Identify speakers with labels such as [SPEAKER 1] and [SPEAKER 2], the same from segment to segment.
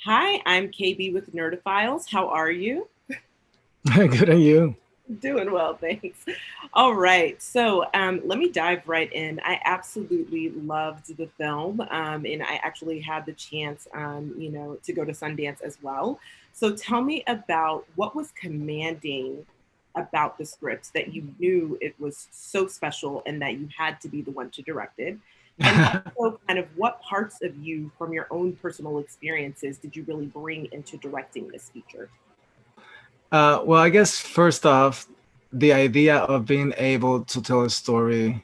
[SPEAKER 1] Hi, I'm KB with Nerdophiles. How are you?
[SPEAKER 2] Good on you.
[SPEAKER 1] Doing well, thanks. All right, so let me dive right in. I absolutely loved the film, and I actually had the chance, to go to Sundance as well. So tell me about what was commanding about the script that you knew it was so special and that you had to be the one to direct it. And also, kind of what parts of you from your own personal experiences did you really bring into directing this feature?
[SPEAKER 2] Well, I guess first off, the idea of being able to tell a story,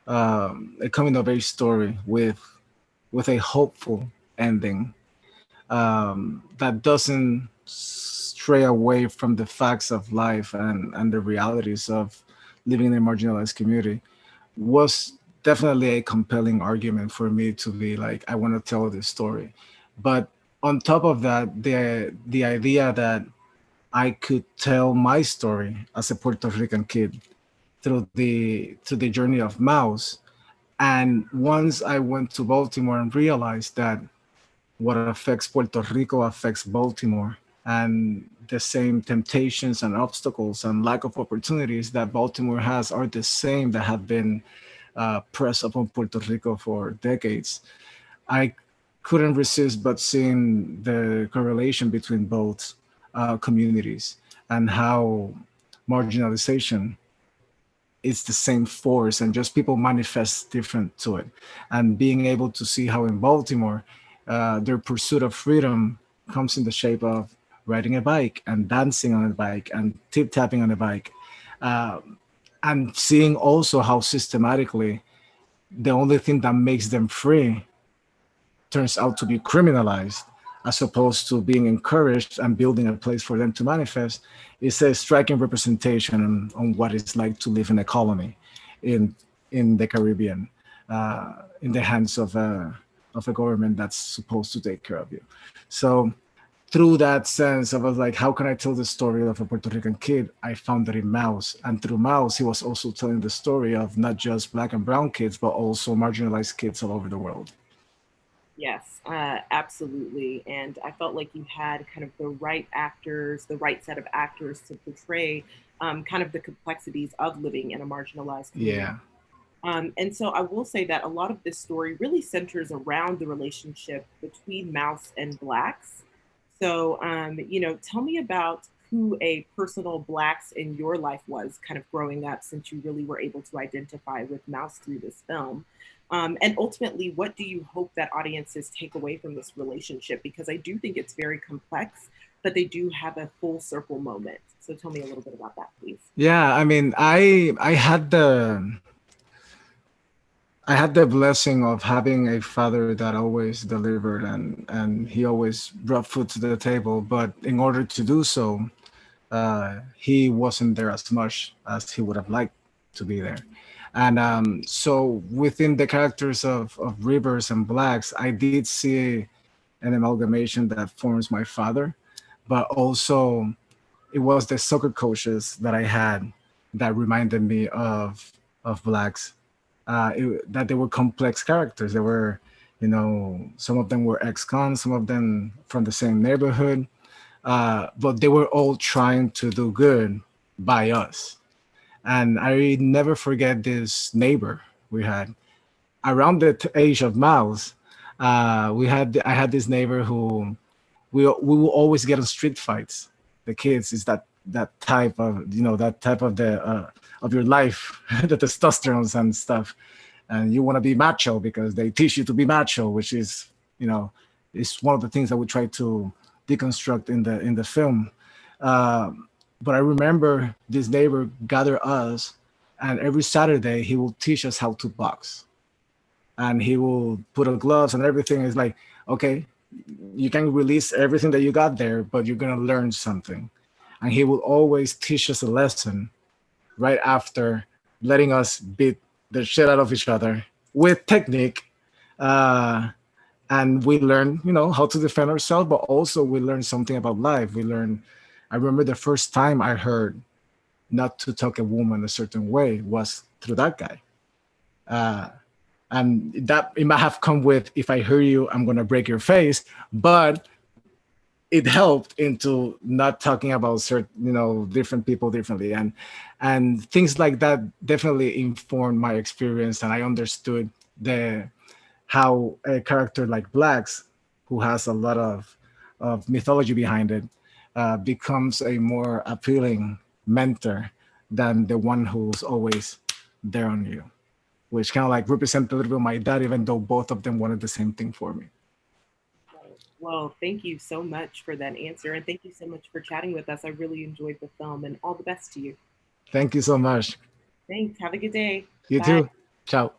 [SPEAKER 2] a coming of age story with a hopeful ending that doesn't stray away from the facts of life and the realities of living in a marginalized community was definitely a compelling argument for me to be like, I want to tell this story. But on top of that, the idea that I could tell my story as a Puerto Rican kid through the journey of Mouse. And once I went to Baltimore and realized that what affects Puerto Rico affects Baltimore, and the same temptations and obstacles and lack of opportunities that Baltimore has are the same that have been pressed upon Puerto Rico for decades. I couldn't resist but seeing the correlation between both communities and how marginalization is the same force and just people manifest different to it. And being able to see how in Baltimore, their pursuit of freedom comes in the shape of riding a bike and dancing on a bike and tip tapping on a bike. Uh, and seeing also how systematically the only thing that makes them free turns out to be criminalized as opposed to being encouraged and building a place for them to manifest is a striking representation on what it's like to live in a colony in in the Caribbean, in the hands of a government that's supposed to take care of you. So through that sense, I was like, how can I tell the story of a Puerto Rican kid? I found that in Mouse. And through Mouse, he was also telling the story of not just black and brown kids, but also marginalized kids all over the world.
[SPEAKER 1] Yes, absolutely. And I felt like you had kind of the right actors, the right set of actors to portray kind of the complexities of living in a marginalized community.
[SPEAKER 2] Yeah.
[SPEAKER 1] And so I will say that a lot of this story really centers around the relationship between Mouse and Blacks. So, tell me about who a personal Blacks in your life was kind of growing up, since you really were able to identify with Mouse through this film. And ultimately, what do you hope that audiences take away from this relationship? Because I do think it's very complex, but they do have a full circle moment. So tell me a little bit about that, please.
[SPEAKER 2] Yeah, I mean, I had the blessing of having a father that always delivered and he always brought food to the table. But in order to do so, he wasn't there as much as he would have liked to be there. And so within the characters of Rivers and Blacks, I did see an amalgamation that forms my father, but also it was the soccer coaches that I had that reminded me of Blacks. That they were complex characters. They were, some of them were ex-cons, some of them from the same neighborhood, but they were all trying to do good by us. And I never forget this neighbor we had around the age of Mouse. I had this neighbor who we will always get in street fights. The kids is that type of that type of your life, the testosterone and stuff, and you want to be macho because they teach you to be macho, which is you know is one of the things that we try to deconstruct in the film. Uh, but I remember this neighbor gather us, and every Saturday he will teach us how to box, and he will put on gloves and everything. Is like, okay, you can release everything that you got there, but you're gonna learn something. And he will always teach us a lesson right after letting us beat the shit out of each other with technique. Uh, and we learn, how to defend ourselves, but also we learn something about life. I remember the first time I heard not to talk a woman a certain way was through that guy. Uh, and that it might have come with, if I hear you, I'm gonna break your face. But it helped into not talking about certain, different people differently, and things like that definitely informed my experience, and I understood the how a character like Blacks, who has a lot of mythology behind it, becomes a more appealing mentor than the one who's always there on you, which kind of like represent a little bit of my dad, even though both of them wanted the same thing for me.
[SPEAKER 1] Right. Well, thank you so much for that answer. And thank you so much for chatting with us. I really enjoyed the film and all the best to you.
[SPEAKER 2] Thank you so much.
[SPEAKER 1] Thanks. Have a good day.
[SPEAKER 2] You
[SPEAKER 1] Bye.
[SPEAKER 2] too. Ciao.